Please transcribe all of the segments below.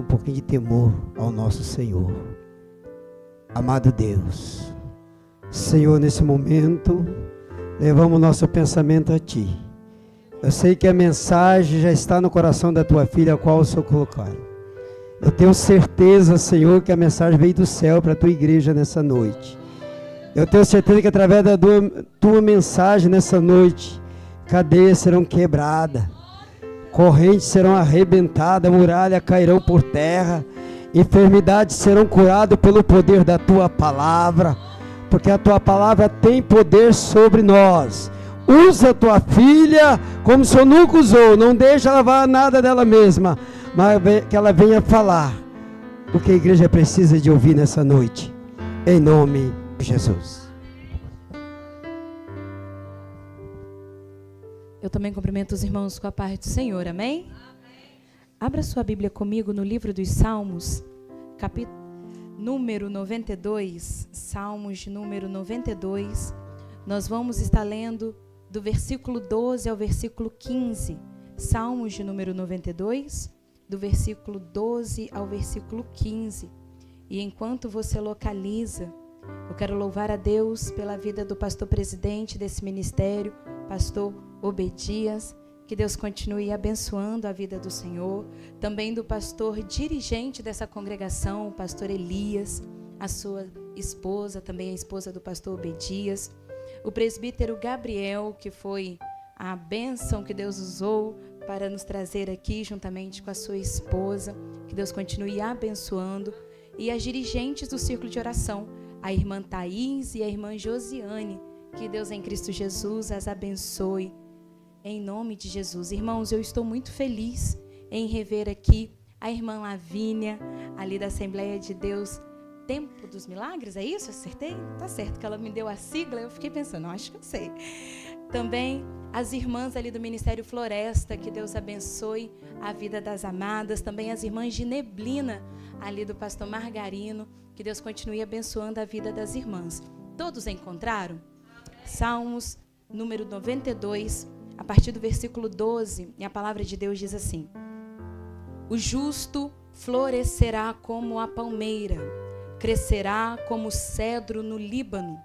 um pouquinho de temor ao nosso Senhor. Amado Deus, Senhor, nesse momento, levamos nosso pensamento a Ti. Eu sei que a mensagem já está no coração da Tua filha, a qual o Senhor colocar. Eu tenho certeza, Senhor, que a mensagem veio do céu para a Tua igreja nessa noite. Eu tenho certeza que através da Tua mensagem nessa noite, cadeias serão quebradas, correntes serão arrebentadas, muralhas cairão por terra, enfermidades serão curadas pelo poder da Tua palavra, porque a Tua palavra tem poder sobre nós. Usa a Tua filha como o Senhor nunca usou, não deixa ela levar nada dela mesma, mas que ela venha falar o que a igreja precisa de ouvir nessa noite, em nome de Jesus. Eu também cumprimento os irmãos com a paz do Senhor, amém? Abra sua Bíblia comigo no livro dos Salmos, capítulo número 92, Salmos de número 92. Nós vamos estar lendo do versículo 12 ao versículo 15. Salmos de número 92, do versículo 12 ao versículo 15. E enquanto você localiza, eu quero louvar a Deus pela vida do pastor presidente desse ministério, pastor Obedias. Que Deus continue abençoando a vida do Senhor. Também do pastor dirigente dessa congregação, o pastor Elias, a sua esposa, também a esposa do pastor Obedias. O presbítero Gabriel, que foi a bênção que Deus usou para nos trazer aqui, juntamente com a sua esposa. Que Deus continue abençoando. E as dirigentes do Círculo de Oração, a irmã Thaís e a irmã Josiane. Que Deus em Cristo Jesus as abençoe. Em nome de Jesus. Irmãos, eu estou muito feliz em rever aqui a irmã Lavínia, ali da Assembleia de Deus, Tempo dos Milagres, é isso? Acertei? Tá certo, que ela me deu a sigla, eu fiquei pensando, acho que eu sei. Também as irmãs ali do Ministério Floresta, que Deus abençoe a vida das amadas. Também as irmãs de Neblina, ali do pastor Margarino, que Deus continue abençoando a vida das irmãs. Todos encontraram? Salmos número 92, a partir do versículo 12, e a palavra de Deus diz assim: o justo florescerá como a palmeira, crescerá como o cedro no Líbano.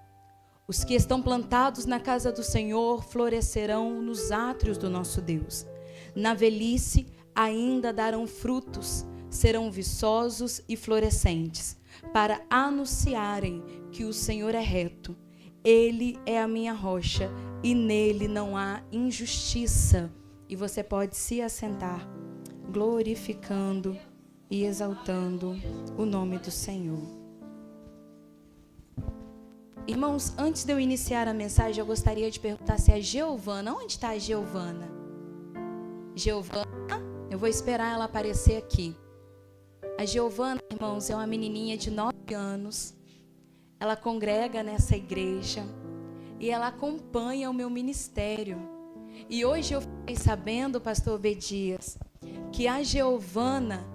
Os que estão plantados na casa do Senhor florescerão nos átrios do nosso Deus. Na velhice ainda darão frutos, serão viçosos e florescentes, para anunciarem que o Senhor é reto. Ele é a minha rocha e nele não há injustiça. E você pode se assentar, glorificando e exaltando o nome do Senhor. Irmãos, antes de eu iniciar a mensagem, eu gostaria de perguntar se a Giovana, onde está a Giovana? Giovana, eu vou esperar ela aparecer aqui. A Giovana, irmãos, é uma menininha de 9 anos. Ela congrega nessa igreja e ela acompanha o meu ministério. E hoje eu fiquei sabendo, pastor Obedias, que a Giovana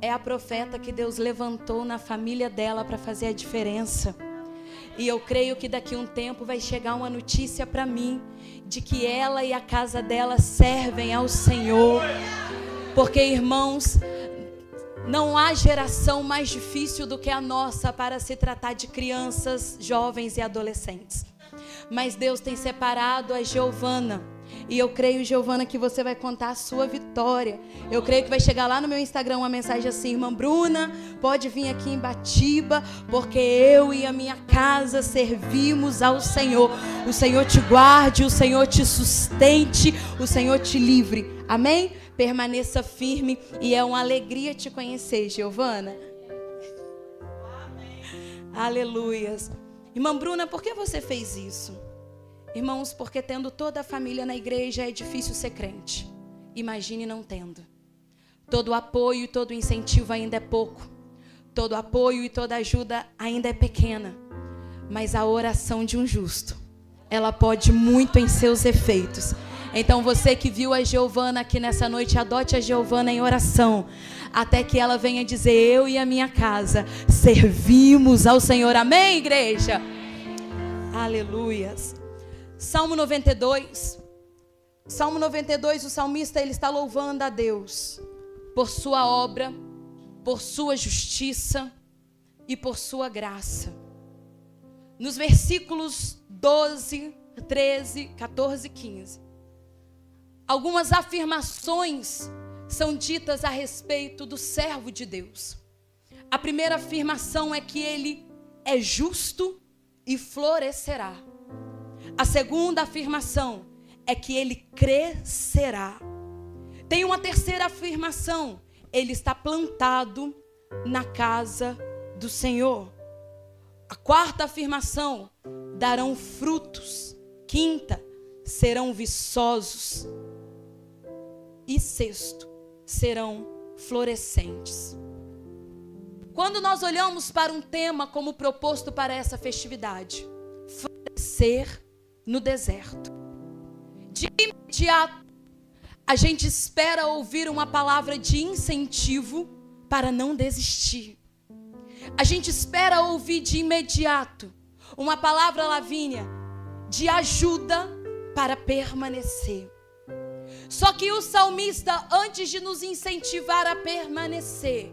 é a profeta que Deus levantou na família dela para fazer a diferença. E eu creio que daqui a um tempo vai chegar uma notícia para mim de que ela e a casa dela servem ao Senhor. Porque, irmãos, não há geração mais difícil do que a nossa para se tratar de crianças, jovens e adolescentes. Mas Deus tem separado a Giovana. E eu creio, Giovana, que você vai contar a sua vitória. Eu creio que vai chegar lá no meu Instagram uma mensagem assim: irmã Bruna, pode vir aqui em Batiba, porque eu e a minha casa servimos ao Senhor. O Senhor te guarde, o Senhor te sustente, o Senhor te livre. Amém? Permaneça firme e é uma alegria te conhecer, Giovana. Amém. Aleluias. Irmã Bruna, por que você fez isso? Irmãos, porque tendo toda a família na igreja é difícil ser crente. Imagine não tendo. Todo apoio e todo incentivo ainda é pouco. Todo apoio e toda ajuda ainda é pequena. Mas a oração de um justo, ela pode muito em seus efeitos. Então você que viu a Giovana aqui nessa noite, adote a Giovana em oração, até que ela venha dizer: eu e a minha casa servimos ao Senhor. Amém, igreja? Aleluias. Salmo 92. Salmo 92, o salmista ele está louvando a Deus por sua obra por sua justiça e por sua graça. Nos versículos 12, 13, 14 e 15, algumas afirmações são ditas a respeito do servo de Deus. A primeira afirmação é que ele é justo e florescerá. A segunda afirmação é que ele crescerá. Tem uma terceira afirmação: ele está plantado na casa do Senhor. A quarta afirmação: darão frutos. Quinta: serão viçosos. E sexto: serão florescentes. Quando nós olhamos para um tema como proposto para essa festividade, florescer no deserto, de imediato a gente espera ouvir uma palavra de incentivo para não desistir. A gente espera ouvir de imediato uma palavra, Lavínia, de ajuda para permanecer. Só que o salmista, antes de nos incentivar a permanecer,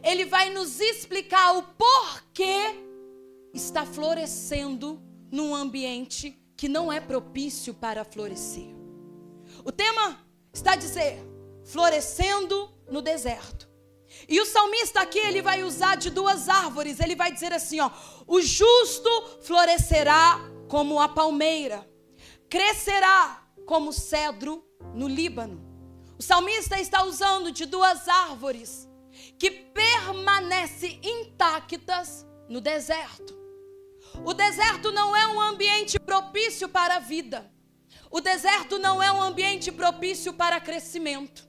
ele vai nos explicar o porquê está florescendo num ambiente que não é propício para florescer. O tema está a dizer, florescendo no deserto. E o salmista aqui, ele vai usar de duas árvores. Ele vai dizer assim, ó: o justo florescerá como a palmeira, crescerá como o cedro no Líbano. O salmista está usando de duas árvores que permanecem intactas no deserto. O deserto não é um ambiente propício para a vida. O deserto não é um ambiente propício para crescimento.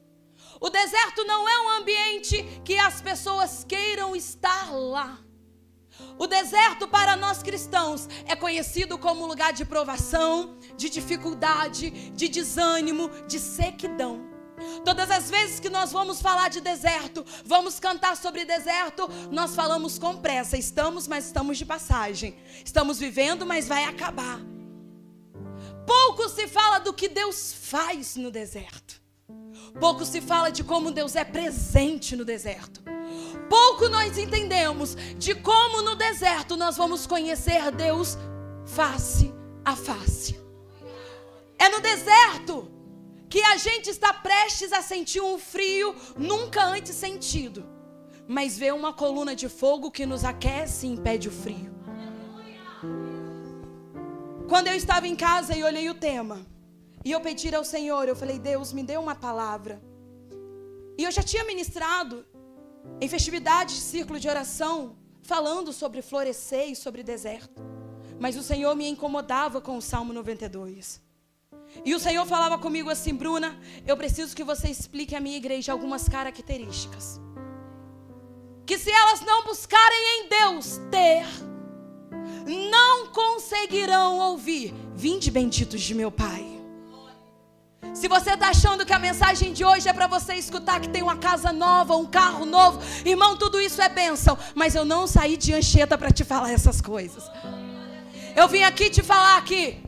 O deserto não é um ambiente que as pessoas queiram estar lá. O deserto para nós cristãos é conhecido como lugar de provação, de dificuldade, de desânimo, de sequidão. Todas as vezes que nós vamos falar de deserto, vamos cantar sobre deserto, nós falamos com pressa. Estamos, mas estamos de passagem. Estamos vivendo, mas vai acabar. Pouco se fala do que Deus faz no deserto. Pouco se fala de como Deus é presente no deserto. Pouco nós entendemos de como no deserto nós vamos conhecer Deus face a face. É no deserto que a gente está prestes a sentir um frio nunca antes sentido, mas vê uma coluna de fogo que nos aquece e impede o frio. Quando eu estava em casa e olhei o tema, e eu pedi ao Senhor, eu falei, Deus, me dê uma palavra. E eu já tinha ministrado em festividade de círculo de oração, falando sobre florescer e sobre deserto. Mas o Senhor me incomodava com o Salmo 92. E o Senhor falava comigo assim, Bruna, eu preciso que você explique à minha igreja algumas características. Que se elas não buscarem em Deus ter, não conseguirão ouvir, vinde benditos de meu Pai. Se você está achando que a mensagem de hoje é para você escutar que tem uma casa nova, um carro novo, irmão, tudo isso é bênção, mas eu não saí de Anchieta para te falar essas coisas. Eu vim aqui te falar que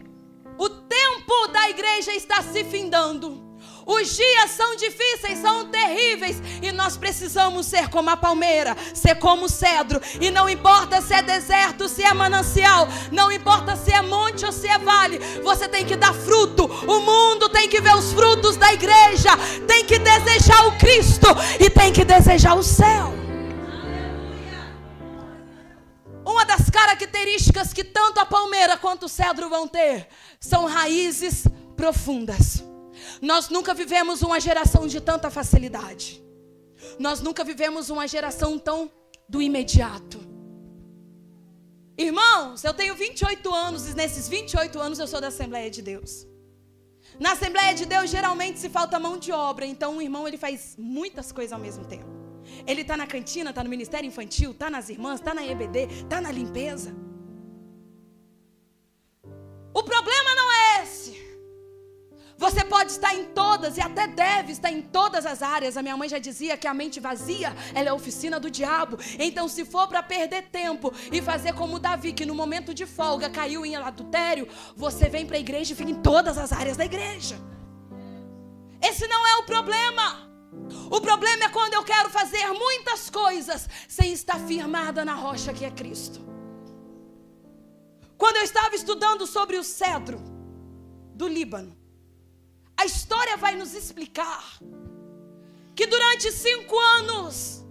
o tempo da igreja está se findando. Os dias são difíceis, são terríveis, e nós precisamos ser como a palmeira, ser como o cedro. E não importa se é deserto, se é manancial, não importa se é monte ou se é vale, você tem que dar fruto. O mundo tem que ver os frutos da igreja, tem que desejar o Cristo e tem que desejar o céu. Uma das características que tanto a palmeira quanto o cedro vão ter são raízes profundas. Nós nunca vivemos uma geração de tanta facilidade. Nós nunca vivemos uma geração tão do imediato. Irmãos, eu tenho 28 anos e nesses 28 anos eu sou da Assembleia de Deus. Na Assembleia de Deus geralmente se falta mão de obra, então o irmão ele faz muitas coisas ao mesmo tempo. Ele está na cantina, está no ministério infantil, está nas irmãs, está na EBD, está na limpeza. O problema não é esse. Você pode estar em todas e até deve estar em todas as áreas. A minha mãe já dizia que a mente vazia, ela é a oficina do diabo. Então se for para perder tempo e fazer como Davi, que no momento de folga caiu em adultério, você vem para a igreja e fica em todas as áreas da igreja. Esse não é o problema. O problema é quando eu quero fazer muitas coisas sem estar firmada na rocha que é Cristo. Quando eu estava estudando sobre o cedro do Líbano, a história vai nos explicar que durante 5 anos,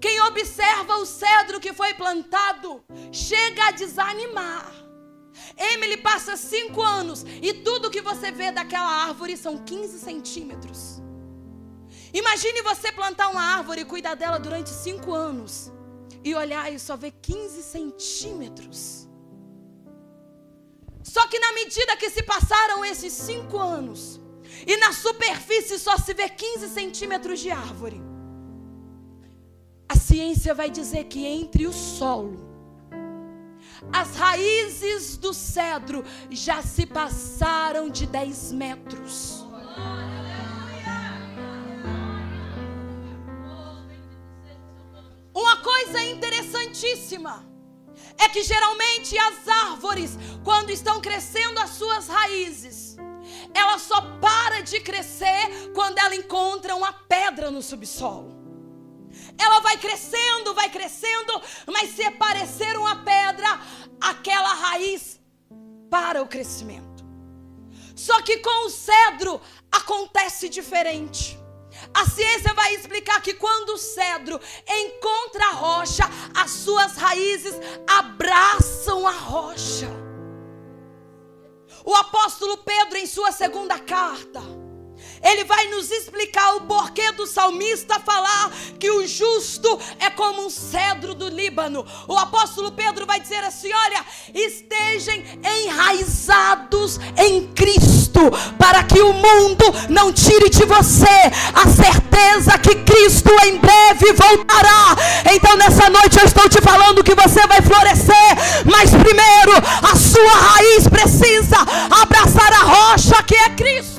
quem observa o cedro que foi plantado chega a desanimar. Emily passa 5 anos e tudo que você vê daquela árvore são 15 centímetros. Imagine você plantar uma árvore e cuidar dela durante 5 anos e olhar e só ver 15 centímetros. Só que na medida que se passaram esses 5 anos e na superfície só se vê 15 centímetros de árvore, a ciência vai dizer que entre o solo, as raízes do cedro já se passaram de 10 metros. Uma coisa interessantíssima é que geralmente as árvores, quando estão crescendo as suas raízes, ela só para de crescer quando ela encontra uma pedra no subsolo. Ela vai crescendo, mas se aparecer uma pedra, aquela raiz para o crescimento. Só que com o cedro acontece diferente. A ciência vai explicar que quando o cedro encontra a rocha, as suas raízes abraçam a rocha. O apóstolo Pedro, em sua 2ª carta, ele vai nos explicar o porquê do salmista falar que o justo é como um cedro do Líbano. O apóstolo Pedro vai dizer assim: olha, estejam enraizados em Cristo, para que o mundo não tire de você a certeza que Cristo em breve voltará. Então nessa noite eu estou te falando que você vai florescer, mas primeiro a sua raiz precisa abraçar a rocha que é Cristo.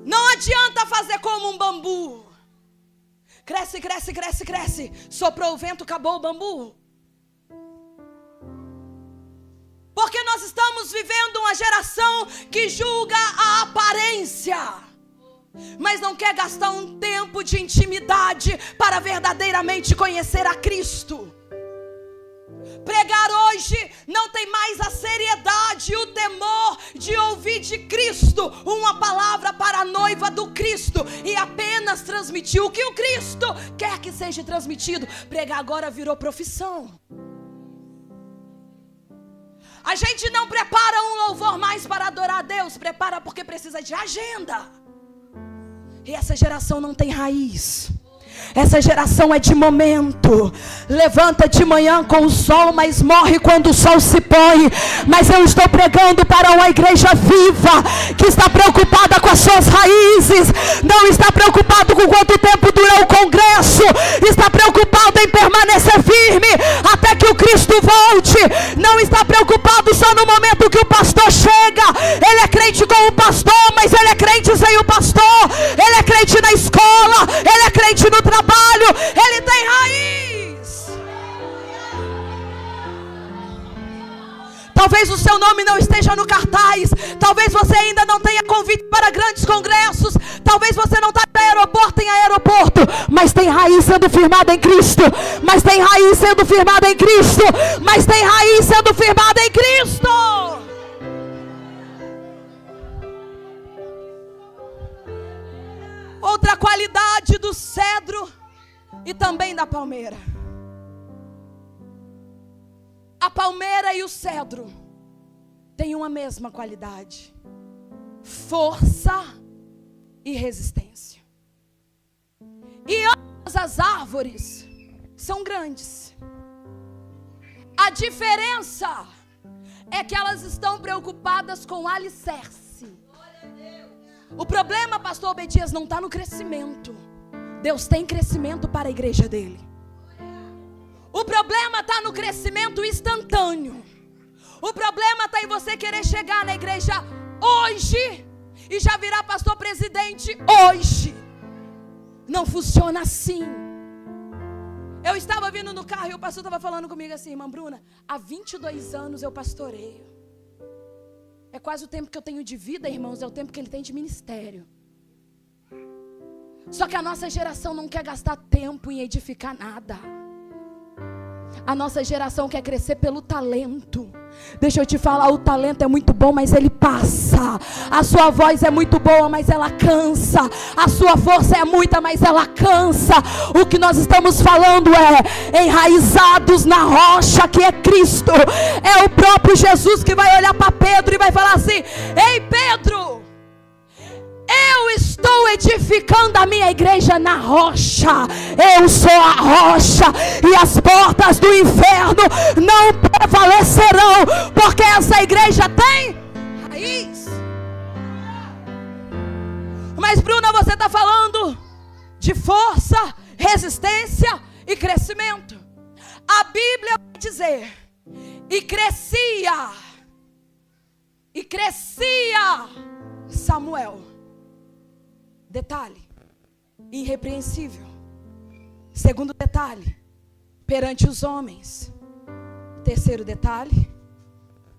Não adianta fazer como um bambu. Cresce, cresce, cresce, cresce. Soprou o vento, acabou o bambu. Porque nós estamos vivendo uma geração que julga a aparência, mas não quer gastar um tempo de intimidade para verdadeiramente conhecer a Cristo. Pregar hoje não tem mais a seriedade e o temor de ouvir de Cristo uma palavra para a noiva do Cristo e apenas transmitir o que o Cristo quer que seja transmitido. Pregar agora virou profissão. A gente não prepara um louvor mais para adorar a Deus, prepara porque precisa de agenda. E essa geração não tem raiz. Essa geração é de momento. Levanta de manhã com o sol, mas morre quando o sol se põe. Mas eu estou pregando para uma igreja viva, que está preocupada com as suas raízes. Não está preocupado com quanto tempo dura o congresso. Está preocupado em permanecer firme até que o Cristo volte. Não está preocupado só no momento que o pastor chega. Ele é crente com o pastor, mas ele é crente sem o pastor. Ele é crente na escola, ele é crente no trabalho, ele tem raiz. Talvez o seu nome não esteja no cartaz, talvez você ainda não tenha convite para grandes congressos, talvez você não está de aeroporto em aeroporto, mas tem raiz sendo firmada em Cristo, mas tem raiz sendo firmada em Cristo, mas tem raiz sendo firmada em Cristo. Outra qualidade do cedro e também da palmeira. A palmeira e o cedro têm uma mesma qualidade: força e resistência. E ambas as árvores são grandes. A diferença é que elas estão preocupadas com o alicerce. O problema, pastor Obedias, não está no crescimento. Deus tem crescimento para a igreja dele. O problema está no crescimento instantâneo. O problema está em você querer chegar na igreja hoje e já virar pastor presidente hoje. Não funciona assim. Eu estava vindo no carro e o pastor estava falando comigo assim: irmã Bruna, há 22 anos eu pastoreio. É quase o tempo que eu tenho de vida, irmãos, é o tempo que ele tem de ministério. Só que a nossa geração não quer gastar tempo em edificar nada. A nossa geração quer crescer pelo talento. Deixa eu te falar, o talento é muito bom, mas ele passa. A sua voz é muito boa, mas ela cansa. A sua força é muita, mas ela cansa. O que nós estamos falando é enraizados na rocha que é Cristo. É o próprio Jesus que vai olhar para Pedro e vai falar assim: ei Pedro, eu estou edificando a minha igreja na rocha. Eu sou a rocha e as portas do inferno não prevalecerão, porque essa igreja tem raiz. Mas Bruna, você está falando de força, resistência e crescimento. A Bíblia vai dizer: e crescia Samuel. Detalhe, irrepreensível. Segundo detalhe, perante os homens. Terceiro detalhe,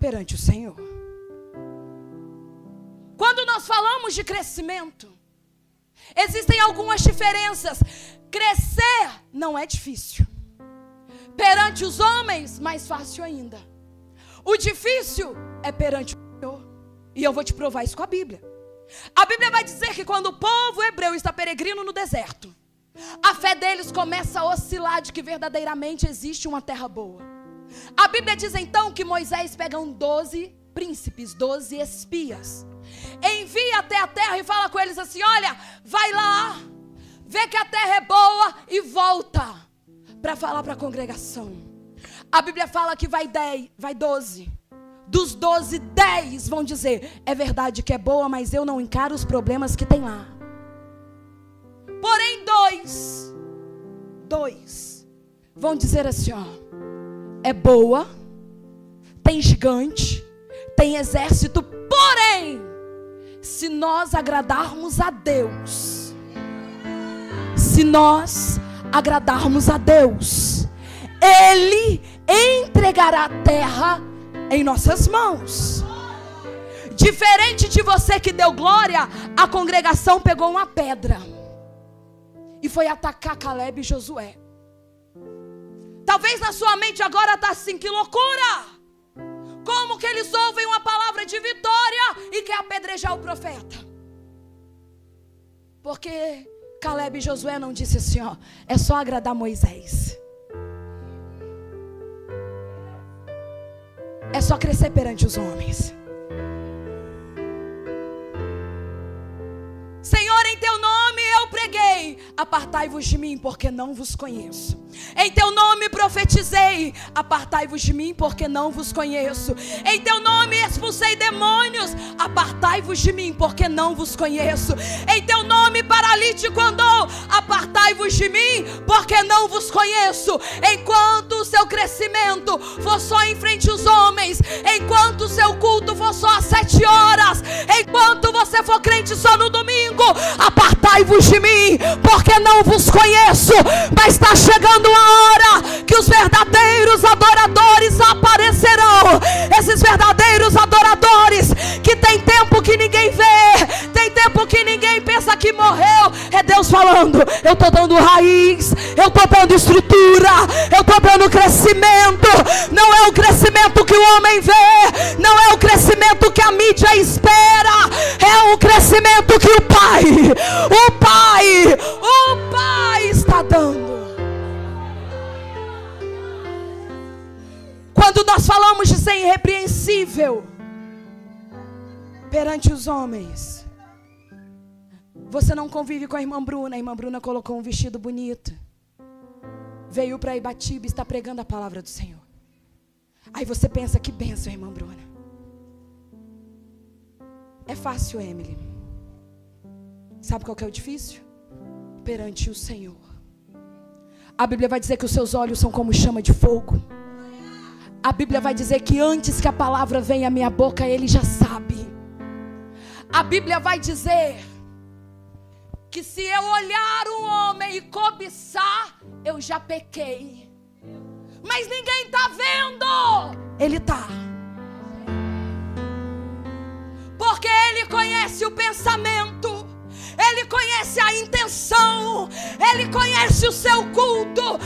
perante o Senhor. Quando nós falamos de crescimento, existem algumas diferenças. Crescer não é difícil. Perante os homens, mais fácil ainda. O difícil é perante o Senhor. E eu vou te provar isso com a Bíblia. A Bíblia vai dizer que quando o povo hebreu está peregrino no deserto, a fé deles começa a oscilar de que verdadeiramente existe uma terra boa. A Bíblia diz então que Moisés pega 12 príncipes, 12 espias, envia até a terra e fala com eles assim: olha, vai lá, vê que a terra é boa e volta para falar para a congregação. A Bíblia fala que vai 12. Dos 12, 10 vão dizer: é verdade que é boa, mas eu não encaro os problemas que tem lá. Porém 2 vão dizer assim: ó, é boa, tem gigante, tem exército, porém, se nós agradarmos a Deus, Ele entregará a terra em nossas mãos. Diferente de você que deu glória, a congregação pegou uma pedra e foi atacar Caleb e Josué. Talvez na sua mente agora está assim: que loucura! Como que eles ouvem uma palavra de vitória e quer apedrejar o profeta? Porque Caleb e Josué não disse assim: ó, é só agradar Moisés. É só crescer perante os homens. Senhor, em teu nome eu preguei, apartai-vos de mim, porque não vos conheço. Em teu nome profetizei, apartai-vos de mim, porque não vos conheço. Em teu nome expulsei demônios, apartai-vos de mim, porque não vos conheço. Em teu nome paralítico andou, apartai-vos de mim, porque não vos conheço. Enquanto o seu crescimento for só em frente aos homens, enquanto o seu culto for só às 7 horas, enquanto você for crente só no domingo, apartai-vos de mim, porque não vos conheço. Mas está chegando a hora que os verdadeiros adoradores aparecerão. Esses verdadeiros adoradores que tem tempo que ninguém vê, tem tempo que ninguém pensa que morreu. É Deus falando: eu estou dando raiz, eu estou dando estrutura, eu estou dando crescimento. Não é o crescimento que o homem vê, não é o crescimento que a mídia espera, é o crescimento que o Pai está dando. Quando nós falamos de ser irrepreensível perante os homens, você não convive com a irmã Bruna. A irmã Bruna colocou um vestido bonito, veio para Ibatiba e está pregando a palavra do Senhor. Aí você pensa: que bênção, irmã Bruna. É fácil, Emily. Sabe qual que é o difícil? Perante o Senhor. A Bíblia vai dizer que os seus olhos são como chama de fogo. A Bíblia vai dizer que antes que a palavra venha à minha boca, Ele já sabe. A Bíblia vai dizer que se eu olhar um homem e cobiçar, eu já pequei. Mas ninguém está vendo. Ele está. Porque Ele conhece o pensamento, Ele conhece a intenção, Ele conhece o seu culto,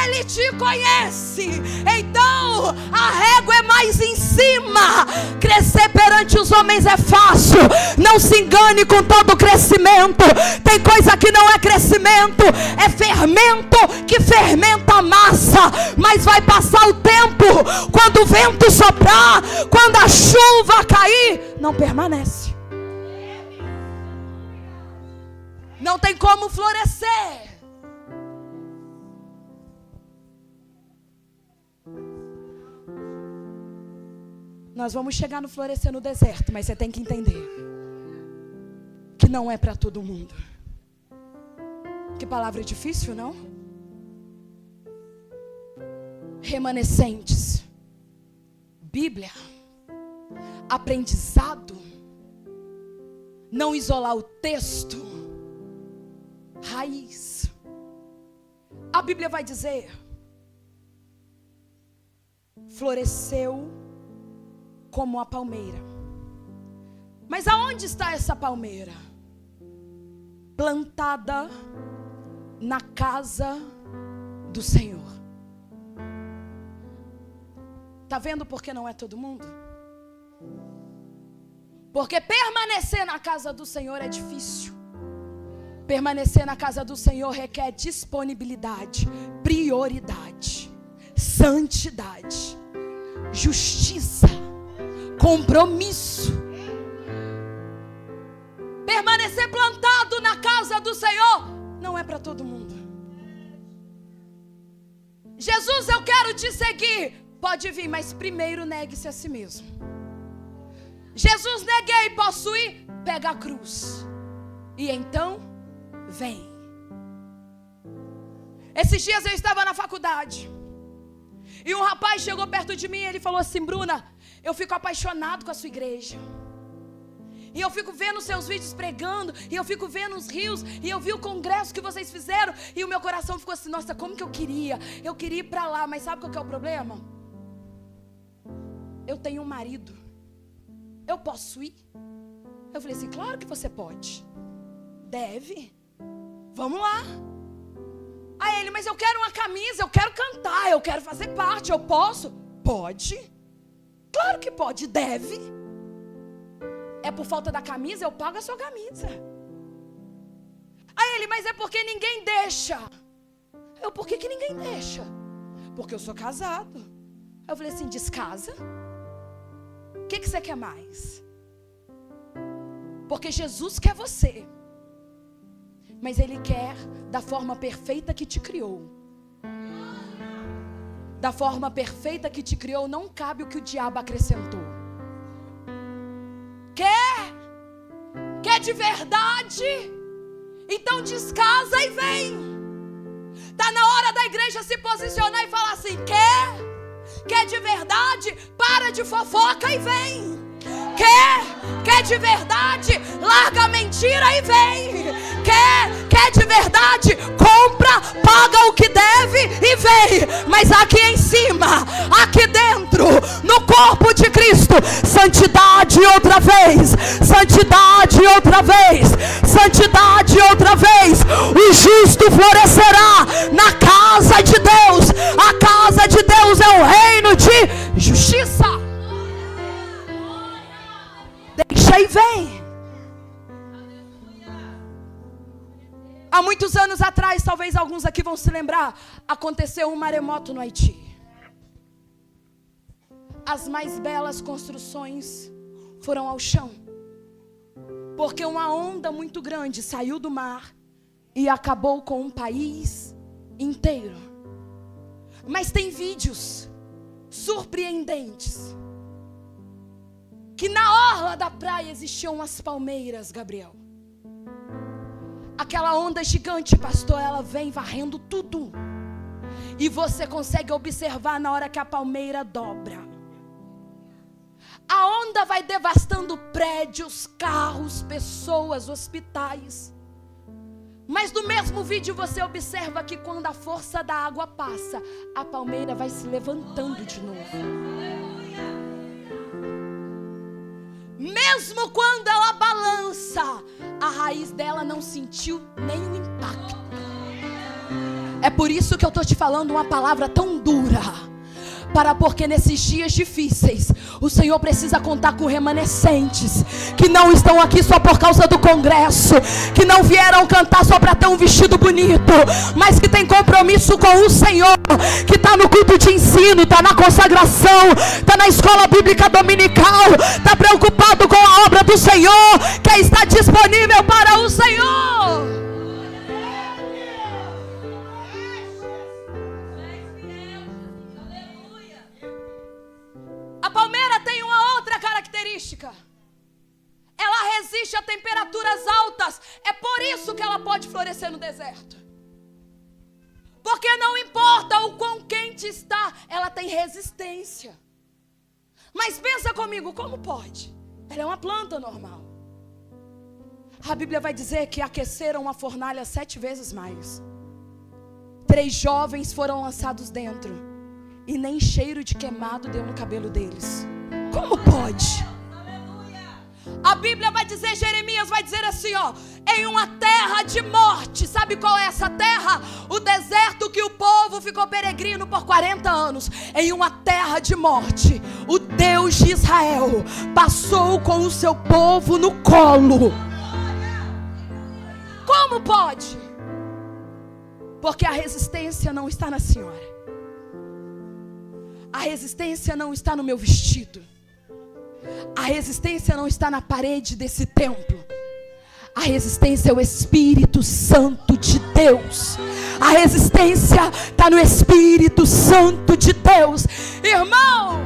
Ele te conhece. Então a régua é mais em cima. Crescer perante os homens é fácil. Não se engane com todo crescimento. Tem coisa que não é crescimento, é fermento que fermenta a massa. Mas vai passar o tempo, quando o vento soprar, quando a chuva cair, não permanece. Não tem como florescer. Nós vamos chegar no florescer no deserto, mas você tem que entender que não é para todo mundo. Que palavra difícil, não? Remanescentes, Bíblia, aprendizado, não isolar o texto, raiz. A Bíblia vai dizer: floresceu como a palmeira. Mas aonde está essa palmeira? Plantada na casa do Senhor. Está vendo por que não é todo mundo? Porque permanecer na casa do Senhor é difícil. Permanecer na casa do Senhor requer disponibilidade, prioridade, santidade, justiça, compromisso. Permanecer plantado na casa do Senhor não é para todo mundo. Jesus, eu quero te seguir. Pode vir, mas primeiro negue-se a si mesmo. Jesus, neguei, posso ir? Pega a cruz. E então, vem. Esses dias eu estava na faculdade. E um rapaz chegou perto de mim e ele falou assim: Bruna, eu fico apaixonado com a sua igreja. E eu fico vendo seus vídeos pregando, e eu fico vendo os rios, e eu vi o congresso que vocês fizeram, e o meu coração ficou assim: nossa, como que eu queria ir para lá. Mas sabe qual que é o problema? Eu tenho um marido. Eu posso ir? Eu falei assim: claro que você pode. Deve. Vamos lá. Aí ele: mas eu quero uma camisa, eu quero cantar, eu quero fazer parte, eu posso? Pode. Claro que pode, deve. É por falta da camisa, eu pago a sua camisa. Aí ele: mas é porque ninguém deixa. Eu: por que ninguém deixa? Porque eu sou casado. Eu falei assim: descasa. O que você quer mais? Porque Jesus quer você, mas Ele quer da forma perfeita que te criou. Da forma perfeita que te criou, não cabe o que o diabo acrescentou. Quer de verdade? Então descasa e vem. Está na hora da igreja se posicionar e falar assim: Quer de verdade? Para de fofoca e vem. Quer de verdade? Larga a mentira e vem. Quer de verdade? Compra, paga o que deve e vem. Mas aqui em cima, aqui dentro, no corpo de Cristo, santidade outra vez, santidade outra vez, santidade outra vez. O justo florescerá na casa de Deus. A casa de Deus é um reino de justiça. Deixa e vem. Há muitos anos atrás, talvez alguns aqui vão se lembrar, aconteceu um maremoto no Haiti. As mais belas construções foram ao chão, porque uma onda muito grande saiu do mar e acabou com um país inteiro. Mas tem vídeos surpreendentes, que na orla da praia existiam umas palmeiras, Gabriel. Aquela onda gigante, pastor, ela vem varrendo tudo. E você consegue observar na hora que a palmeira dobra. A onda vai devastando prédios, carros, pessoas, hospitais. Mas no mesmo vídeo você observa que quando a força da água passa, a palmeira vai se levantando de novo. Mesmo quando ela balança, a raiz dela não sentiu nenhum impacto. É por isso que eu estou te falando uma palavra tão dura. Porque nesses dias difíceis, o Senhor precisa contar com remanescentes que não estão aqui só por causa do congresso, que não vieram cantar só para ter um vestido bonito, mas que tem compromisso com o Senhor, que está no culto de ensino, está na consagração, está na escola bíblica dominical, está preocupado com a obra do Senhor, quer estar disponível para o Senhor. A palmeira tem uma outra característica. Ela resiste a temperaturas altas. É por isso que ela pode florescer no deserto. Porque não importa o quão quente está, ela tem resistência. Mas pensa comigo, como pode? Ela é uma planta normal. A Bíblia vai dizer que aqueceram a fornalha 7 vezes mais. 3 jovens foram lançados dentro. E nem cheiro de queimado deu no cabelo deles. Como pode? A Bíblia vai dizer, Jeremias vai dizer assim, ó: em uma terra de morte. Sabe qual é essa terra? O deserto que o povo ficou peregrino por 40 anos. Em uma terra de morte, o Deus de Israel passou com o seu povo no colo. Como pode? Porque a resistência não está na senhora. A resistência não está no meu vestido. A resistência não está na parede desse templo. A resistência é o Espírito Santo de Deus. A resistência está no Espírito Santo de Deus. Irmão,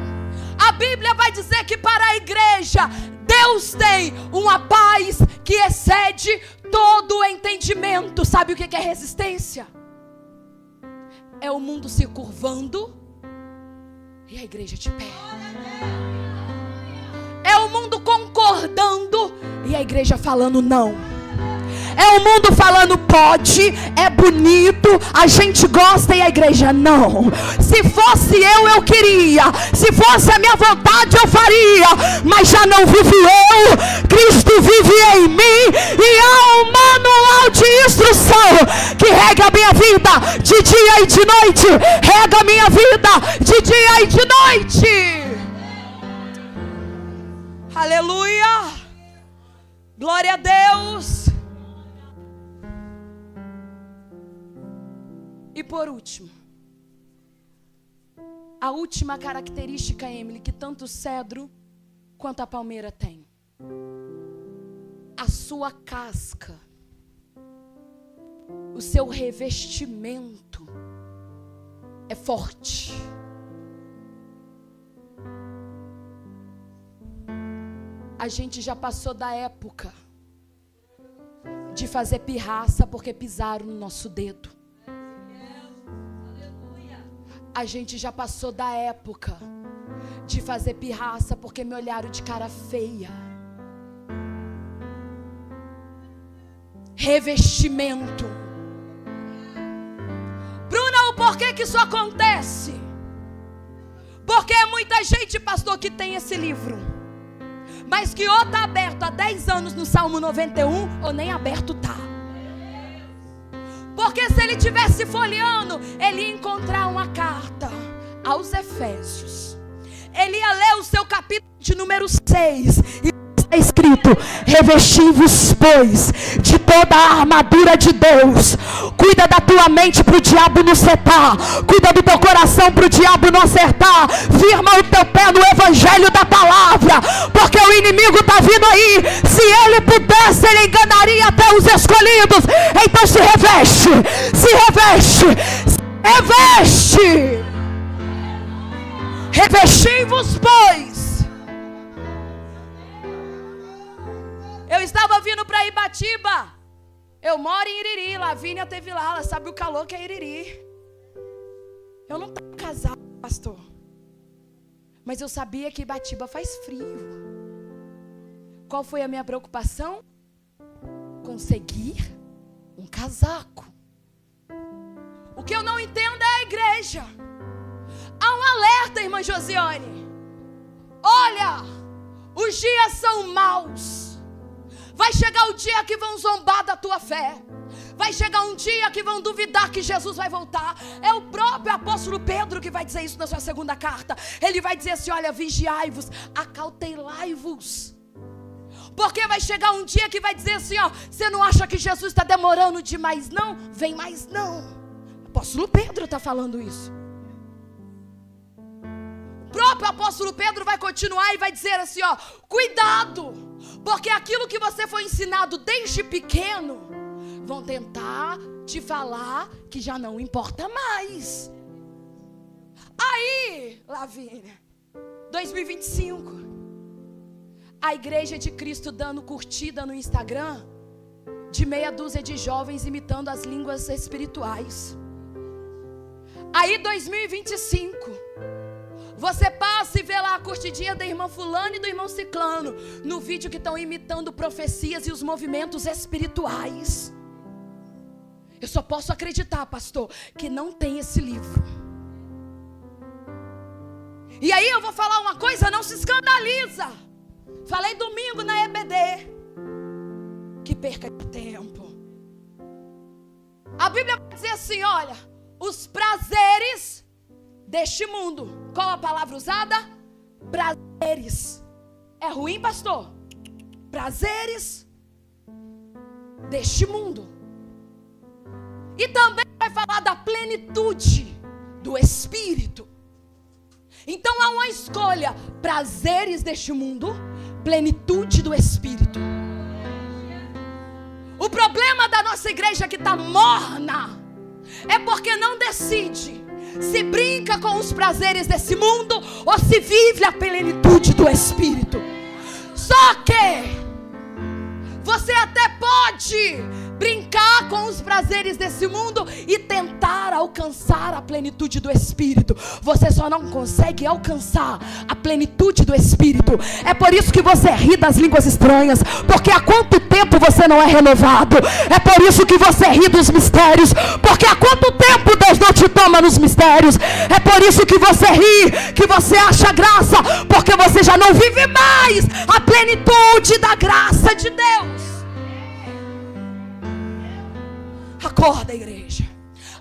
a Bíblia vai dizer que para a igreja, Deus tem uma paz que excede todo o entendimento. Sabe o que é resistência? É o mundo se curvando e a igreja de pé. É o mundo concordando e a igreja falando não. É o mundo falando pode, é bonito, a gente gosta e a igreja não. Se fosse eu queria. Se fosse a minha vontade eu faria. Mas já não vivo eu, Cristo vive em mim. E há um manual de instrução que rega a minha vida de dia e de noite. Rega a minha vida de dia e de noite. Aleluia. Glória a Deus. E por último, a última característica, Emily, que tanto o cedro quanto a palmeira tem: a sua casca, o seu revestimento é forte. A gente já passou da época de fazer pirraça porque pisaram no nosso dedo. A gente já passou da época de fazer pirraça porque me olharam de cara feia. Revestimento. Bruna, o porquê que isso acontece? Porque é muita gente, pastor, que tem esse livro, mas que ou está aberto há 10 anos no Salmo 91, ou nem aberto está. Porque se ele estivesse folheando, ele ia encontrar uma carta aos Efésios. Ele ia ler o seu capítulo de número 6. E está escrito: revesti-vos, pois, de toda a armadura de Deus. Cuida da tua mente para o diabo não setar. Cuida do teu coração para o diabo não acertar. Firma o teu pé no evangelho da palavra. Porque o inimigo está vindo aí. Se ele pudesse, ele enganaria até os escolhidos. Então se reveste. Se reveste. Se reveste. Revesti-vos, pois. Eu estava vindo para Ibatiba. Eu moro em Iriri. Lavínia teve lá. Ela sabe o calor que é Iriri. Eu não estava casada, pastor. Mas eu sabia que Ibatiba faz frio. Qual foi a minha preocupação? Conseguir um casaco. O que eu não entendo é a igreja. Há um alerta, irmã Josiane. Olha, os dias são maus. Vai chegar o dia que vão zombar da tua fé. Vai chegar um dia que vão duvidar que Jesus vai voltar. É o próprio apóstolo Pedro que vai dizer isso na sua segunda carta. Ele vai dizer assim: olha, vigiai-vos, acautelai-vos. Porque vai chegar um dia que vai dizer assim, ó, você não acha que Jesus está demorando demais não? Vem mais não. O apóstolo Pedro está falando isso. O próprio apóstolo Pedro vai continuar e vai dizer assim, ó, cuidado, porque aquilo que você foi ensinado desde pequeno, vão tentar te falar que já não importa mais. Aí, Lavínia, 2025, a igreja de Cristo dando curtida no Instagram, de meia dúzia de jovens imitando as línguas espirituais. Aí 2025, você passa e vê lá a curtidinha da irmã fulano e do irmão ciclano, no vídeo que estão imitando profecias e os movimentos espirituais. Eu só posso acreditar, pastor, que não tem esse livro. E aí eu vou falar uma coisa, não se escandaliza. Falei domingo na EBD. Que perca de tempo. A Bíblia vai dizer assim, olha, os prazeres deste mundo. Qual a palavra usada? Prazeres. É ruim, pastor? Prazeres deste mundo. E também vai falar da plenitude do Espírito. Então há uma escolha: prazeres deste mundo, plenitude do Espírito. O problema da nossa igreja que está morna é porque não decide se brinca com os prazeres desse mundo ou se vive a plenitude do Espírito. Só que você até pode brincar com os prazeres desse mundo e tentar alcançar a plenitude do Espírito. Você só não consegue alcançar a plenitude do Espírito. É por isso que você ri das línguas estranhas, porque há quanto tempo você não é renovado. É por isso que você ri dos mistérios, porque há quanto tempo Deus não te toma nos mistérios. É por isso que você ri, que você acha graça, porque você já não vive mais a plenitude da graça de Deus. Acorda, igreja.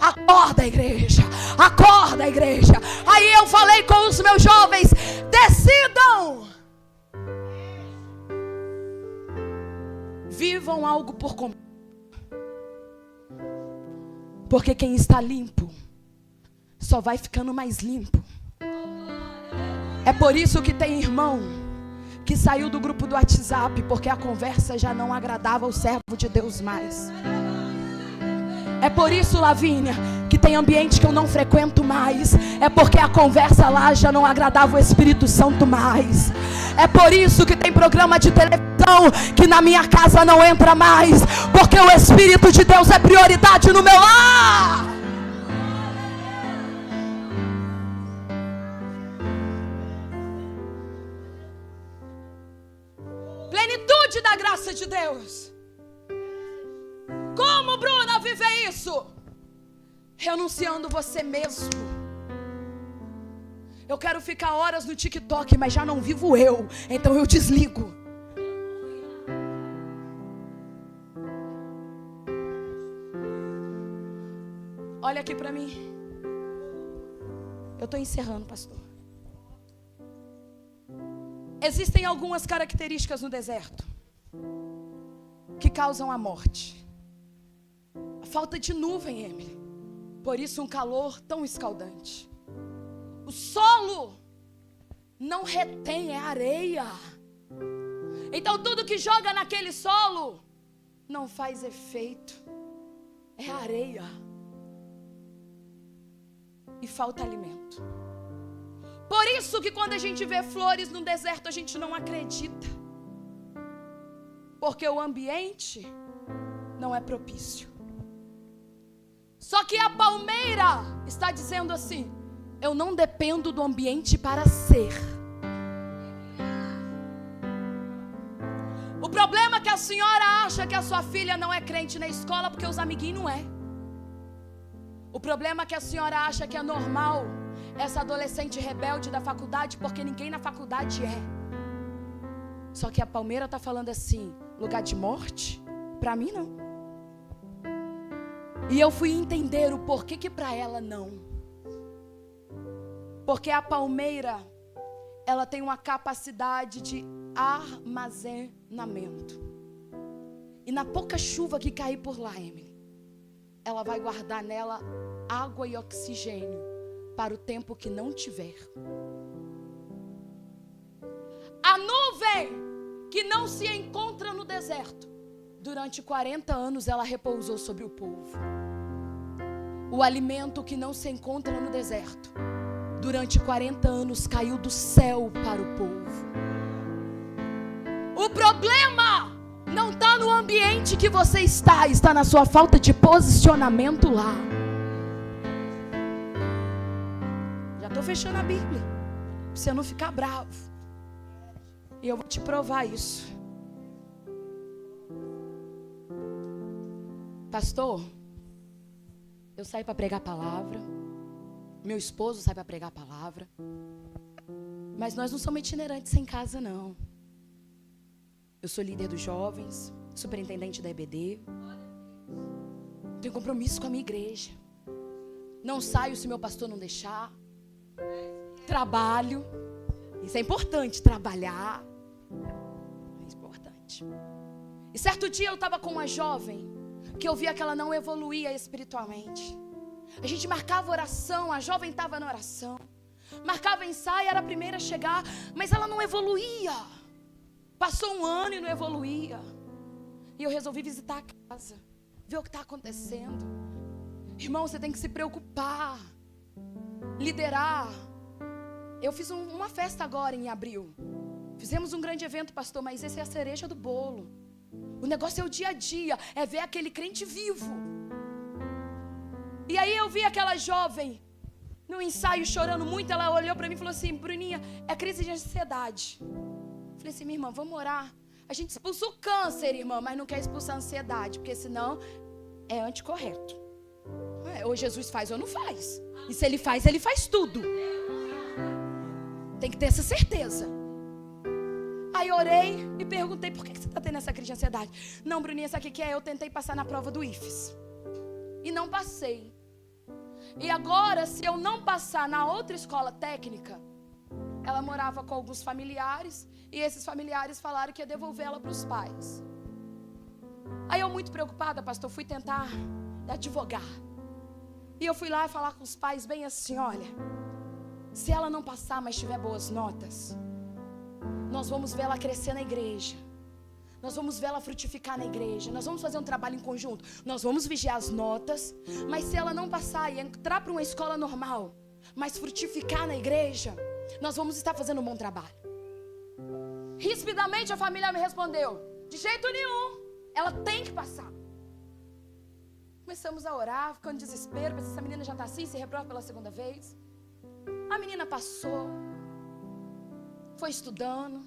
Acorda, igreja. Acorda, igreja. Aí eu falei com os meus jovens: decidam. Vivam algo por completo. Porque quem está limpo só vai ficando mais limpo. É por isso que tem irmão que saiu do grupo do WhatsApp, porque a conversa já não agradava o servo de Deus mais. É por isso, Lavínia, que tem ambiente que eu não frequento mais. É porque a conversa lá já não agradava o Espírito Santo mais. É por isso que tem programa de televisão que na minha casa não entra mais, porque o Espírito de Deus é prioridade no meu lar. Plenitude da graça de Deus. Como, Bruna, viver isso? Renunciando você mesmo. Eu quero ficar horas no TikTok, mas já não vivo eu, então eu desligo. Olha aqui para mim. Eu estou encerrando, pastor. Existem algumas características no deserto que causam a morte. A falta de nuvem, Emily. Por isso um calor tão escaldante. O solo não retém, é areia. Então tudo que joga naquele solo não faz efeito. É areia. E falta alimento. Por isso que quando a gente vê flores no deserto, a gente não acredita. Porque o ambiente não é propício. Só que a palmeira está dizendo assim: eu não dependo do ambiente para ser. O problema problema é que a senhora acha que a sua filha não é crente na escola porque os amiguinhos não é. O problema é que a senhora acha que é normal essa adolescente rebelde da faculdade porque ninguém na faculdade é. Só que a Palmeira está falando assim, lugar de morte? Para mim não. E eu fui entender o porquê que para ela não. Porque a palmeira, ela tem uma capacidade de armazenamento. E na pouca chuva que cair por lá, Emily, ela vai guardar nela água e oxigênio para o tempo que não tiver. A nuvem que não se encontra no deserto, durante 40 anos ela repousou sobre o povo. O alimento que não se encontra no deserto, durante 40 anos caiu do céu para o povo. O problema não está no ambiente que você está na sua falta de posicionamento lá. Já estou fechando a Bíblia, para você não ficar bravo. E eu vou te provar isso. Pastor, eu saio para pregar a palavra, meu esposo sai para pregar a palavra, mas nós não somos itinerantes em casa, não. Eu sou líder dos jovens, superintendente da EBD, tenho compromisso com a minha igreja, não saio se meu pastor não deixar, trabalho, isso é importante, trabalhar, é importante. E certo dia eu estava com uma jovem, que eu via que ela não evoluía espiritualmente. A gente marcava oração, a jovem estava na oração, marcava ensaio, era a primeira a chegar, mas ela não evoluía. Passou um ano e não evoluía. E eu resolvi visitar a casa, ver o que está acontecendo. Irmão, você tem que se preocupar, liderar. Eu fiz uma festa agora em abril. Fizemos um grande evento, pastor, mas esse é a cereja do bolo. O negócio é o dia a dia, é ver aquele crente vivo. E aí eu vi aquela jovem no ensaio chorando muito. Ela olhou para mim e falou assim: Bruninha, é crise de ansiedade. Falei assim: minha irmã, vamos orar. A gente expulsa o câncer, irmã, mas não quer expulsar a ansiedade, porque senão é anticorreto. Ou Jesus faz ou não faz. E se ele faz tudo. Tem que ter essa certeza. Aí orei e perguntei: por que você está tendo essa crise de ansiedade? Não, Bruninha, sabe o que é? Eu tentei passar na prova do IFES e não passei. E agora, se eu não passar na outra escola técnica, ela morava com alguns familiares e esses familiares falaram que ia devolver ela para os pais. Aí eu, muito preocupada, pastor, fui tentar advogar. E eu fui lá falar com os pais bem assim: olha, se ela não passar, mas tiver boas notas, nós vamos ver ela crescer na igreja. Nós vamos ver ela frutificar na igreja. Nós vamos fazer um trabalho em conjunto. Nós vamos vigiar as notas. Mas se ela não passar e entrar para uma escola normal, mas frutificar na igreja, nós vamos estar fazendo um bom trabalho. Rispidamente a família me respondeu: de jeito nenhum, ela tem que passar. Começamos a orar, ficando em desespero, pensando: essa menina já está assim, se reprova pela segunda vez. A menina passou, foi estudando.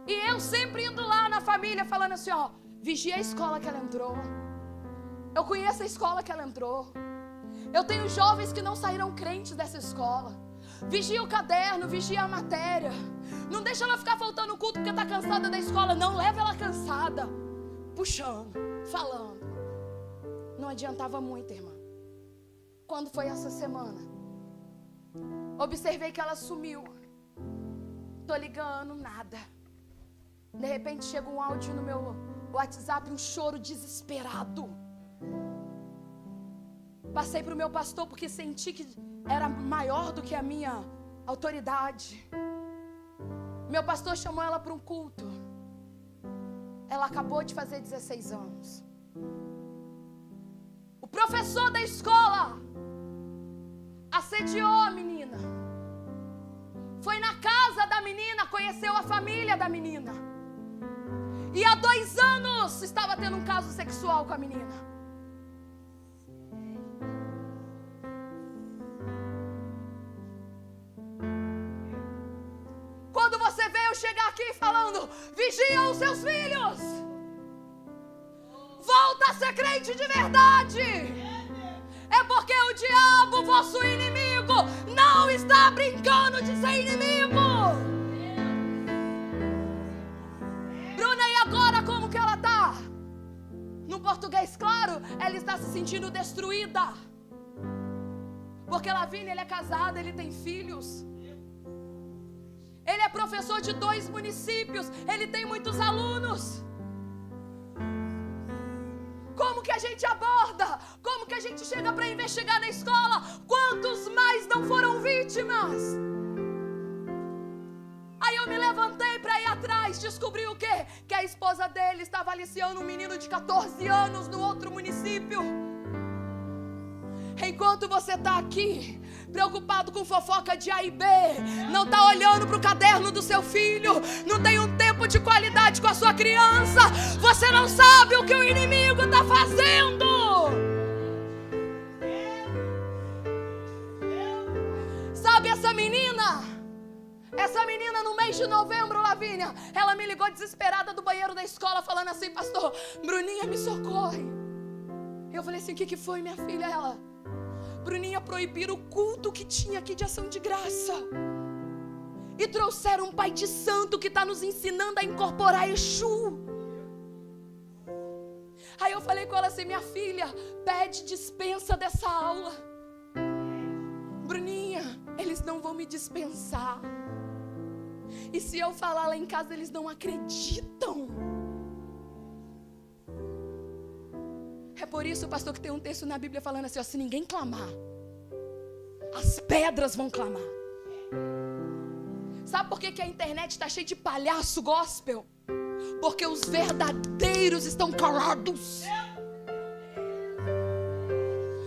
E eu sempre indo lá na família falando assim: ó, vigia a escola que ela entrou. Eu conheço a escola que ela entrou. Eu tenho jovens que não saíram crentes dessa escola. Vigia o caderno, vigia a matéria. Não deixa ela ficar faltando o culto porque está cansada da escola. Não leva ela cansada. Puxando, falando. Não adiantava muito, irmã. Quando foi essa semana, observei que ela sumiu. Tô ligando, nada. De repente chega um áudio no meu WhatsApp, um choro desesperado. Passei para o meu pastor porque senti que era maior do que a minha autoridade. Meu pastor chamou ela para um culto. Ela acabou de fazer 16 anos. O professor da escola assediou a menina. Foi na casa da menina, conheceu a família da menina. E há 2 anos estava tendo um caso sexual com a menina. Quando você veio chegar aqui falando: vigia os seus filhos. Volta a ser crente de verdade. É porque o diabo, vosso inimigo, não está brincando de ser inimigo. Bruna, e agora como que ela está? No português claro, ela está se sentindo destruída. Porque Lavínia, ele é casado, ele tem filhos. Ele é professor de 2 municípios, ele tem muitos alunos. Como que a gente aborda? Como que a gente chega para investigar na escola? Quantos mais não foram vítimas? Aí eu me levantei para ir atrás, descobri o quê? Que a esposa dele estava aliciando um menino de 14 anos no outro município. Enquanto você está aqui, preocupado com fofoca de A e B, não está olhando para o caderno do seu filho, não tem um tempo de qualidade com a sua criança, você não sabe o que o inimigo está fazendo. Sabe essa menina no mês de novembro, Lavínia, ela me ligou desesperada do banheiro da escola, falando assim: pastor, Bruninha, me socorre. Eu falei assim: o que foi, minha filha? Ela: Bruninha, proibiram o culto que tinha aqui de ação de graça e trouxeram um pai de santo que está nos ensinando a incorporar Exu. Aí eu falei com ela assim: minha filha, pede dispensa dessa aula. Bruninha, eles não vão me dispensar. E se eu falar lá em casa, eles não acreditam. É por isso, pastor, que tem um texto na Bíblia falando assim: ó, se ninguém clamar, as pedras vão clamar. Sabe por que a internet está cheia de palhaço gospel? Porque os verdadeiros estão calados.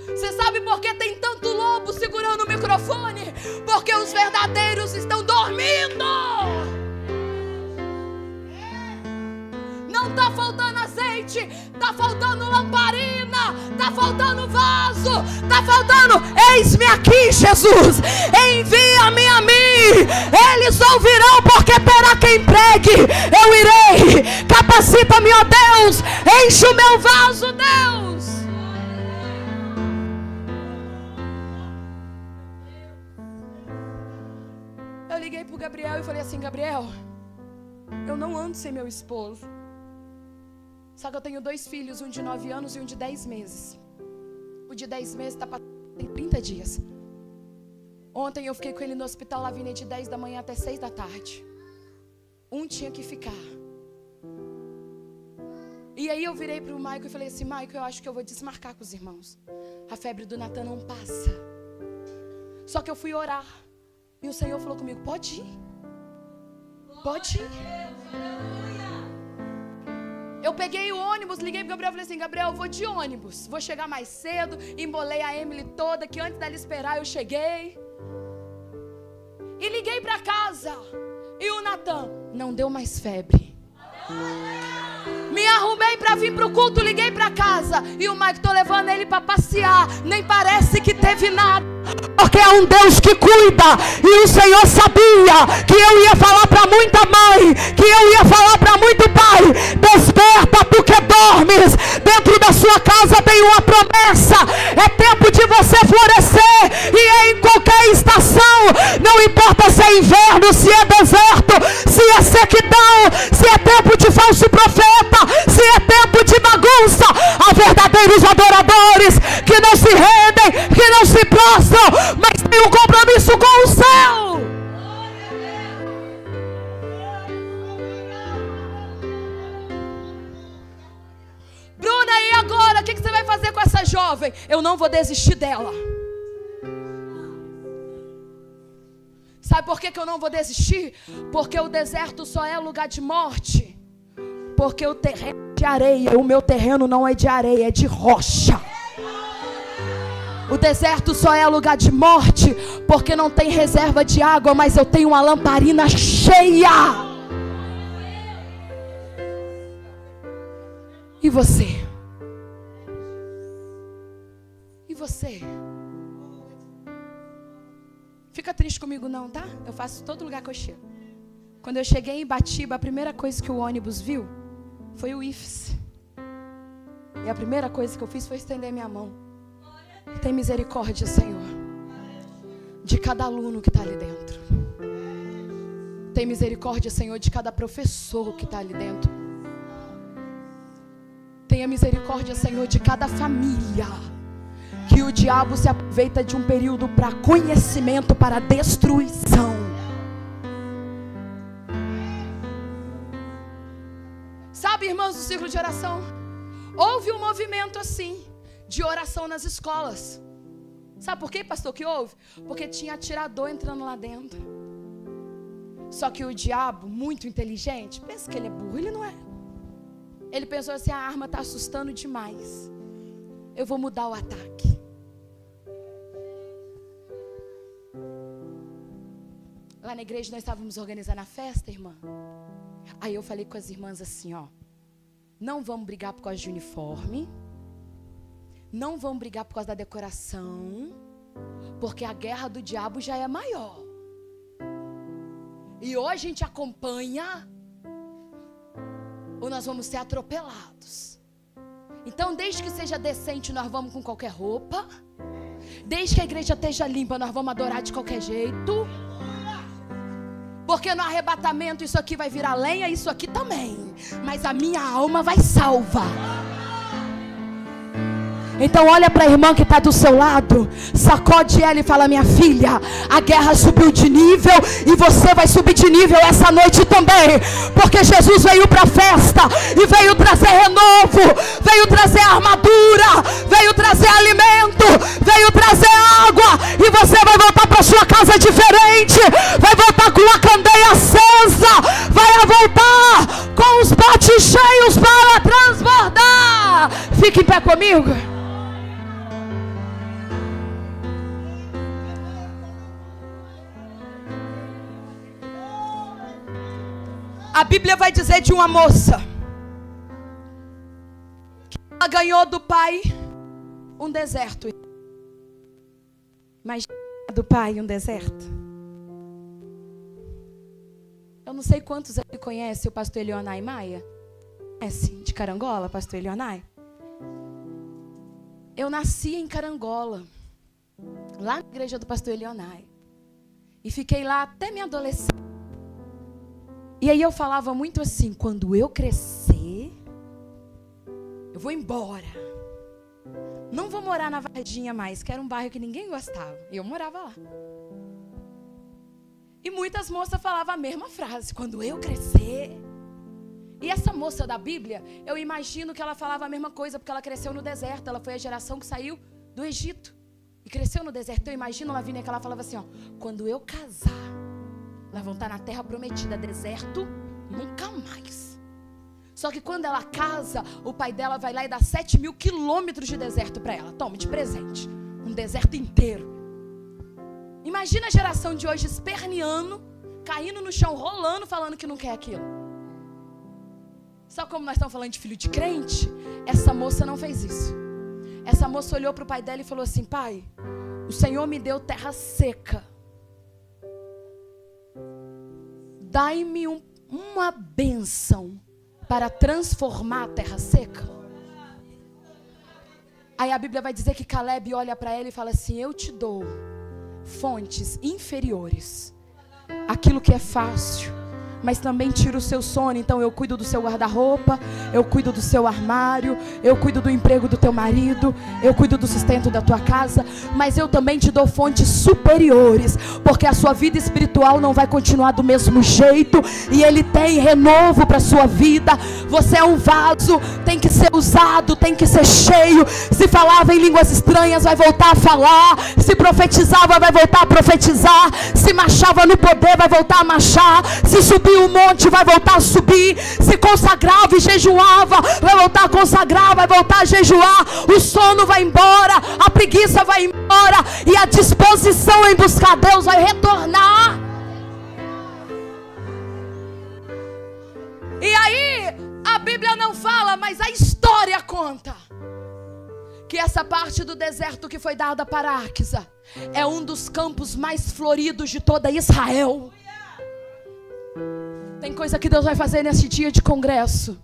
Você sabe por que tem tanto lobo segurando o microfone? Porque os verdadeiros estão dormindo. Não está faltando azeite, está faltando lamparina, está faltando vaso, está faltando: eis-me aqui, Jesus, envia-me a mim. Eles ouvirão, porque terá quem pregue. Eu irei, capacita-me, ó Deus, enche o meu vaso, Deus. Eu liguei pro Gabriel e falei assim: Gabriel, eu não ando sem meu esposo. Só que eu tenho 2 filhos, um de 9 anos e um de 10 meses. O de 10 meses tem 30 dias. Ontem eu fiquei com ele no hospital Lavínia de 10 da manhã até 6 da tarde. Um tinha que ficar. E aí eu virei pro Maico e falei assim: Maico, eu acho que eu vou desmarcar com os irmãos. A febre do Natan não passa. Só que eu fui orar. E o Senhor falou comigo: pode ir. Pode ir. Eu peguei o ônibus, liguei pro Gabriel e falei assim: Gabriel, eu vou de ônibus, vou chegar mais cedo. Embolei a Emily toda, que antes dela esperar eu cheguei. E liguei pra casa. E o Natan não deu mais febre. Me arrumei pra vir pro culto, liguei pra casa. E o Mike, tô levando ele pra passear. Nem parece que teve nada. Porque é um Deus que cuida. E o Senhor sabia que eu ia falar pra muita mãe, que eu ia falar pra muito pai: desperta, tu que dormes. Dentro da sua casa tem uma promessa. É tempo de você florescer. E é em qualquer estação. Não importa se é inverno, se é deserto, se é sequidão, se é tempo de falso profeta, se é tempo de bagunça. Há verdadeiros adoradores que não se rendem, que não se prostram, mas tem um compromisso com o céu. Bruna, e agora? O que você vai fazer com essa jovem? Eu não vou desistir dela. Sabe por que eu não vou desistir? Porque o deserto só é lugar de morte. Porque o terreno é de areia. O meu terreno não é de areia, é de rocha. O deserto só é lugar de morte porque não tem reserva de água, mas eu tenho uma lamparina cheia. E você? E você? Fica triste comigo não, tá? Eu faço todo lugar que eu chego. Quando eu cheguei em Batiba, a primeira coisa que o ônibus viu foi o IFES. E a primeira coisa que eu fiz foi estender minha mão. Tem misericórdia, Senhor, de cada aluno que está ali dentro. Tem misericórdia, Senhor, de cada professor que está ali dentro. Tenha misericórdia, Senhor, de cada família que o diabo se aproveita de um período para conhecimento, para destruição. Sabe, irmãos do ciclo de oração, houve um movimento assim, de oração nas escolas. Sabe por quê, pastor, que houve? Porque tinha atirador entrando lá dentro. Só que o diabo, muito inteligente, pensa que ele é burro, ele não é. Ele pensou assim, a arma está assustando demais, eu vou mudar o ataque. Lá na igreja nós estávamos organizando a festa, irmã. Aí eu falei com as irmãs assim, ó, não vamos brigar por causa de uniforme, não vamos brigar por causa da decoração, porque a guerra do diabo já é maior. E hoje a gente acompanha, ou nós vamos ser atropelados. Então, desde que seja decente, nós vamos com qualquer roupa. Desde que a igreja esteja limpa, nós vamos adorar de qualquer jeito. Porque no arrebatamento isso aqui vai virar lenha, isso aqui também. Mas a minha alma vai salva. Então olha para a irmã que está do seu lado, sacode ela e fala, minha filha, a guerra subiu de nível e você vai subir de nível essa noite também. Porque Jesus veio para a festa e veio trazer renovo, veio trazer armadura, veio trazer alimento, veio trazer água. E você vai voltar para sua casa diferente, vai voltar com a candeia acesa, vai voltar com os potes cheios para transbordar. Fique em pé comigo. A Bíblia vai dizer de uma moça que ela ganhou do pai um deserto. Mas do pai um deserto. Eu não sei quantos aqui conhecem o pastor Elionai Maia. Conhece de Carangola, pastor Elionai? Eu nasci em Carangola, lá na igreja do pastor Elionai. E fiquei lá até minha adolescência. E aí eu falava muito assim, quando eu crescer, eu vou embora. Não vou morar na Varginha mais, que era um bairro que ninguém gostava. E eu morava lá. E muitas moças falavam a mesma frase, quando eu crescer. E essa moça da Bíblia, eu imagino que ela falava a mesma coisa, porque ela cresceu no deserto. Ela foi a geração que saiu do Egito e cresceu no deserto. Eu imagino ela vindo que ela falava assim, ó, quando eu casar, nós vamos estar na terra prometida, deserto, nunca mais. Só que quando ela casa, o pai dela vai lá e dá 7.000 quilômetros de deserto para ela. Toma, de presente. Um deserto inteiro. Imagina a geração de hoje esperneando, caindo no chão, rolando, falando que não quer aquilo. Só como nós estamos falando de filho de crente, essa moça não fez isso. Essa moça olhou para o pai dela e falou assim, pai, o Senhor me deu terra seca. Dai-me uma bênção para transformar a terra seca. Aí a Bíblia vai dizer que Caleb olha para ela e fala assim, eu te dou fontes inferiores, aquilo que é fácil, mas também tira o seu sono. Então eu cuido do seu guarda-roupa, eu cuido do seu armário, eu cuido do emprego do teu marido, eu cuido do sustento da tua casa, mas eu também te dou fontes superiores, porque a sua vida espiritual não vai continuar do mesmo jeito, e Ele tem renovo para a sua vida. Você é um vaso, tem que ser usado, tem que ser cheio. Se falava em línguas estranhas, vai voltar a falar. Se profetizava, vai voltar a profetizar. Se marchava no poder, vai voltar a marchar. Se subia o monte, vai voltar a subir. Se consagrava e jejuava, vai voltar a consagrar, vai voltar a jejuar. O sono vai embora, a preguiça vai embora, e a disposição em buscar Deus vai retornar. E aí, a Bíblia não fala, mas a história conta que essa parte do deserto que foi dada para Áquisa é um dos campos mais floridos de toda Israel. Tem coisa que Deus vai fazer nesse dia de congresso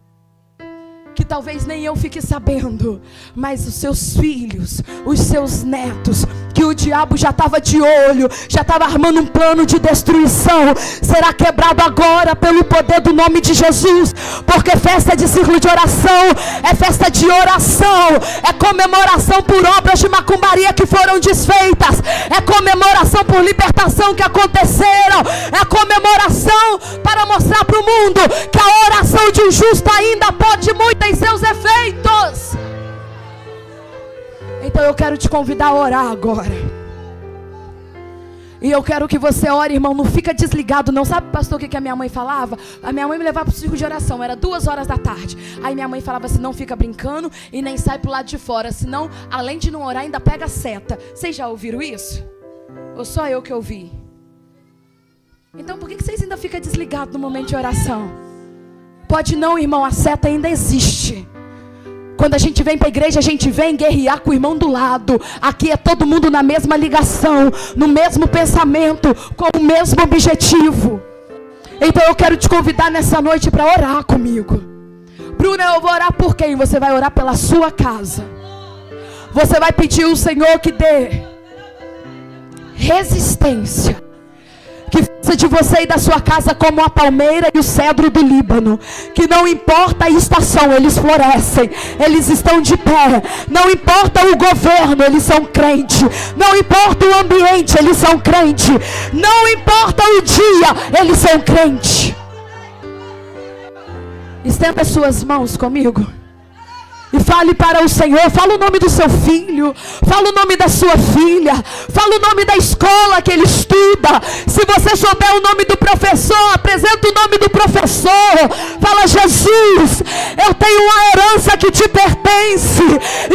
que talvez nem eu fique sabendo, mas os seus filhos, os seus netos, que o diabo já estava de olho, já estava armando um plano de destruição, será quebrado agora pelo poder do nome de Jesus, porque festa de círculo de oração é festa de oração, é comemoração por obras de macumbaria que foram desfeitas, é comemoração por libertação que aconteceram, é comemoração para mostrar para o mundo que a oração de um justo ainda pode muito em seus efeitos. Então eu quero te convidar a orar agora. E eu quero que você ore, irmão. Não fica desligado não. Sabe, pastor, o que a minha mãe falava? A minha mãe me levava para o círculo de oração. Era 2 da tarde. Aí minha mãe falava assim: não fica brincando e nem sai pro lado de fora, senão, além de não orar, ainda pega seta. Vocês já ouviram isso? Ou só eu que ouvi? Então por que vocês ainda ficam desligados no momento de oração? Pode não, irmão, a seta ainda existe. Quando a gente vem para a igreja, a gente vem guerrear com o irmão do lado. Aqui é todo mundo na mesma ligação, no mesmo pensamento, com o mesmo objetivo. Então eu quero te convidar nessa noite para orar comigo. Bruna, eu vou orar por quem? Você vai orar pela sua casa. Você vai pedir ao Senhor que dê resistência, que faça de você e da sua casa como a palmeira e o cedro do Líbano, que não importa a estação, eles florescem, eles estão de pé, não importa o governo, eles são crentes, não importa o ambiente, eles são crentes, não importa o dia, eles são crentes. Estenda as suas mãos comigo e fale para o Senhor. Fala o nome do seu filho, fala o nome da sua filha, fala o nome da escola que ele estuda. Se você souber o nome do professor, apresenta o nome do professor. Fala: Jesus, eu tenho uma herança que te pertence,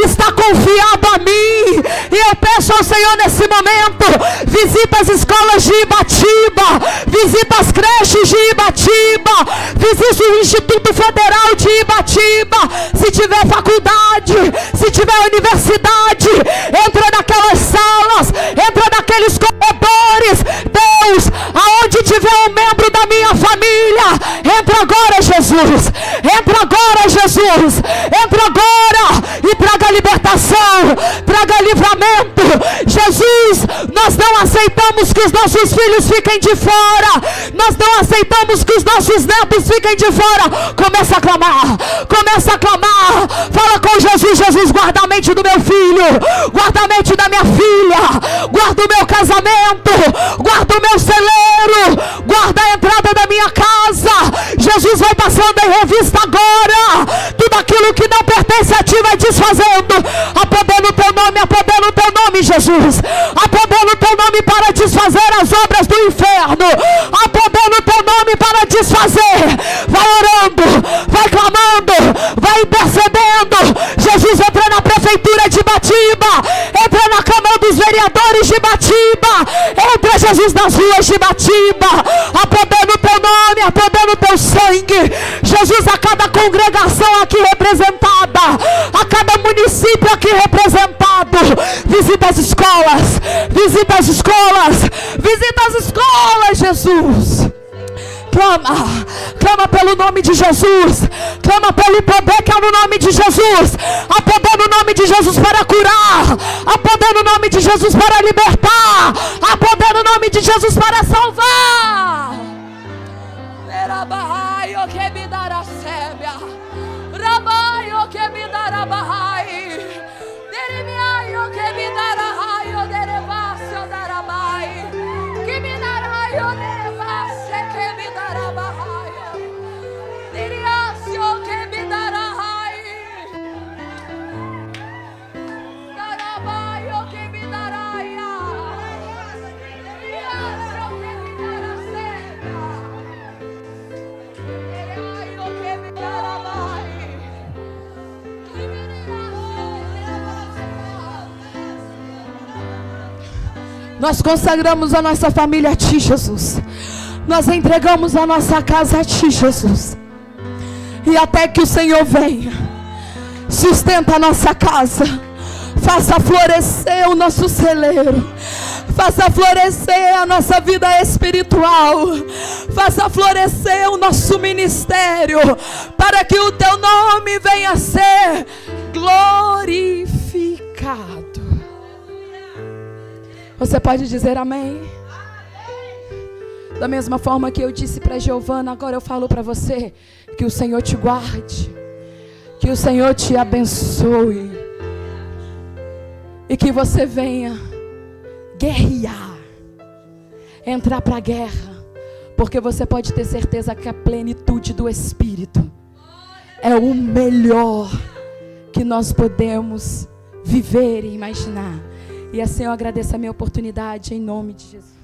está confiado a mim, e eu peço ao Senhor nesse momento: visita as escolas de Ibatiba, visita as creches de Ibatiba, visita o Instituto Federal de Ibatiba. Se tiver faculdade, se tiver universidade, entra naquelas salas, entra naqueles corredores. Deus, aonde tiver um membro da minha família, entra agora, Jesus, entra agora, Jesus, entra agora e traga libertação, traga livramento. Jesus, nós não aceitamos que os nossos filhos fiquem de fora, nós não aceitamos que os nossos netos fiquem de fora. Começa a clamar, começa a clamar. Fala com Jesus: Jesus, guarda a mente do meu filho, guarda a mente da minha filha, guarda o meu casamento, guarda o meu celeiro, guarda a entrada da minha casa. Jesus vai passando em revista agora tudo aquilo que não pertence a ti, vai desfazendo, a poder no teu nome, a poder no teu nome, Jesus, a poder no teu nome para desfazer as obras do inferno, a poder no teu nome para desfazer. Vai orando, vai clamando, vai intercedendo. Jesus, entra na prefeitura de Ibatiba, entra na Câmara dos Vereadores de Ibatiba, entra, Jesus, nas ruas de Ibatiba, a poder no teu nome, a poder no teu sangue. Jesus, a cada congregação aqui representada, a cada município aqui representado, visita as escolas, visita as escolas, visita as escolas, Jesus. Clama, clama pelo nome de Jesus, clama pelo poder que há no nome de Jesus, há poder no nome de Jesus para curar, há poder no nome de Jesus para libertar, há poder no nome de Jesus para salvar. Rabaio que me dará sébia, rabaio que me dará bahai, derimiaio que me dará raio, derevácio dará bai, que me dará raio, derevácio que me dará bahai, diriácio que me dará raio, dará baio que me dará ia, diriácio que me dará sébia. Nós consagramos a nossa família a ti, Jesus. Nós entregamos a nossa casa a ti, Jesus. E até que o Senhor venha, sustenta a nossa casa, faça florescer o nosso celeiro, Faça florescer a nossa vida espiritual. Faça florescer o nosso ministério, para que o teu nome venha a ser glorificado. Você pode dizer amém? Da mesma forma que eu disse para Giovana, agora eu falo para você: que o Senhor te guarde, que o Senhor te abençoe, e que você venha guerrear, entrar para a guerra, porque você pode ter certeza que a plenitude do Espírito é o melhor que nós podemos viver e imaginar. E assim eu agradeço a minha oportunidade, em nome de Jesus.